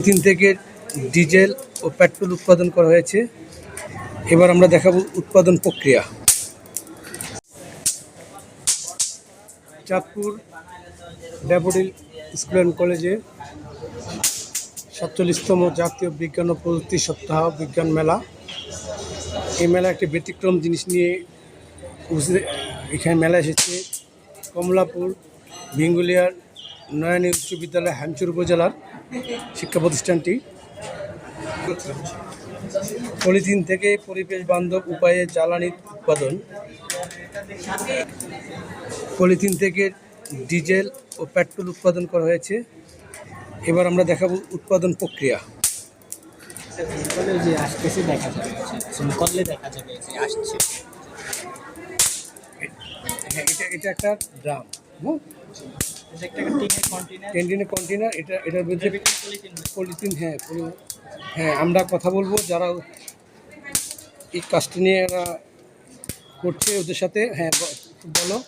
তিন থেকে ডিজেল ও পেট্রোল উৎপাদন করা হয়েছে। এবার আমরা দেখাবো উৎপাদন প্রক্রিয়া। চাঁদপুর ড্যাফোডিল স্কুল অ্যান্ড কলেজে 47তম জাতীয় বিজ্ঞান ও প্রযুক্তি সপ্তাহ বিজ্ঞান মেলা। এই মেলা একটি ব্যতিক্রম জিনিস নিয়ে এখানে মেলা এসেছে কমলাপুর ভিঙ্গুলিয়ার নয়নী উচ্চ বিদ্যালয় হামচুর উপজেলার শিক্ষা প্রতিষ্ঠানটি। পলিথিন থেকে পরিবেশ বান্ধব উপায়ে জ্বালানি উৎপাদন, পলিথিন থেকে ডিজেল ও পেট্রোল উৎপাদন করা হয়েছে। এবার আমরা দেখাবো উৎপাদন প্রক্রিয়া। এটা একটা ড্রাম, কন্টেনার। এটার মধ্যে পলিথিন। হ্যাঁ, আমরা কথা বলবো যারা এই কাজটা নিয়ে এরা করছে ওদের সাথে। হ্যাঁ, বলো।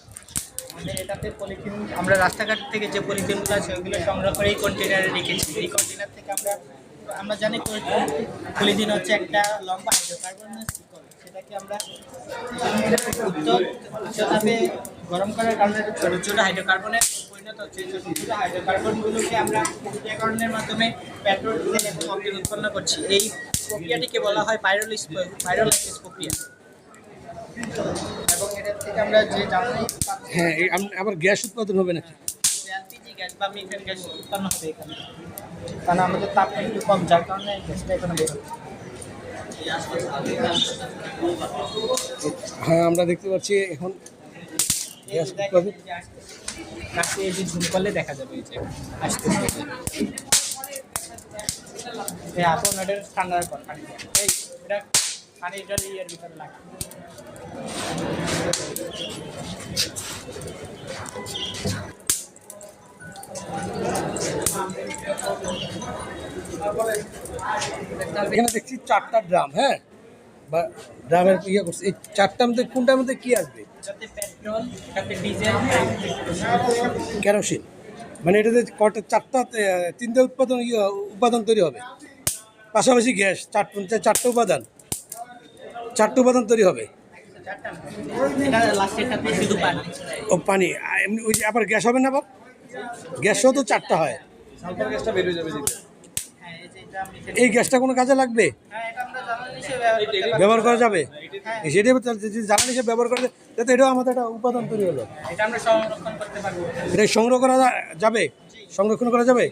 আমাদের এটাতে পলিথিন আমরা রাস্তাঘাট থেকে যে পলিথিনগুলো আছে ওইগুলো সংগ্রহ করে এই কন্টেনারে রেখেছি। এই কন্টেনার থেকে আমরা জানি পলিথিন হচ্ছে একটা লম্বা হাইড্রোকার্বনের শিকল। সেটাকে আমরা উচ্চতাপে গরম করার কারণে ছোটো ছোটো হাইড্রোকার্বনে পরিণত হচ্ছে। ছোটো ছোটো হাইড্রোকার্বনগুলোকে আমরা প্রক্রিয়াকরণের মাধ্যমে পেট্রোল, ডিজেল এবং অক্সিজেন উৎপন্ন করছি। এই প্রক্রিয়াটিকে বলা হয় পাইরোলাইসিস প্রক্রিয়া। এবং এটার থেকে আমরা যে জ্বালানি, হ্যাঁ, আবার গ্যাস উৎপাদন হবে নাকি? এলপিজি গ্যাস বা মিথেন গ্যাস উৎপন্ন হবে এখানে, কারণ আমাদের তাপটা একটু কম, যার কারণে গ্যাসটা এখানে বের হচ্ছে। হ্যাঁ, আমরা দেখতে পাচ্ছি এখন গ্যাস উৎপাদন। কাছে এই যে ঝুম করলে দেখা যাবে এই যে আসতে এখন ওটার ঠান্ডার পর পানি এই এটা পানিটা ইয়ের ভিতরে লাগে। এখানে দেখছি 4টা ড্রাম। হ্যাঁ, বা ড্রামের ইয়ে করছে। এই 4টার মধ্যে কোনটার মধ্যে কি আসবে? এটাতে পেট্রোল, এটাতে ডিজেল, কেরোসিন। মানে এটাতে কটা? 3টে উপাদান তৈরি হবে, পাশাপাশি গ্যাস। 4টে উপাদান তৈরি হবে। এটা লাস্টেরটাতে শুধু পানি। ও পানি। এমনি ওই যে আবার গ্যাস হবে না? আবার গ্যাসও তো 4টা হয়। সালফার গ্যাসটা বের হয়ে যাবে। হ্যাঁ, এই যে এটা এই গ্যাসটা কোনো কাজে লাগবে? হ্যাঁ, এটা আমরা জ্বালানি হিসেবে ব্যবহার করা যাবে। সেটা যদি জ্বালানি হিসেবে ব্যবহার করা যায়, তাতে এটাও আমাদের একটা উপাদান তৈরি হলো। এটা আমরা সংরক্ষণ করতে পারবো। এটা সংগ্রহ করা যাবে? সংরক্ষণ করা যাবে।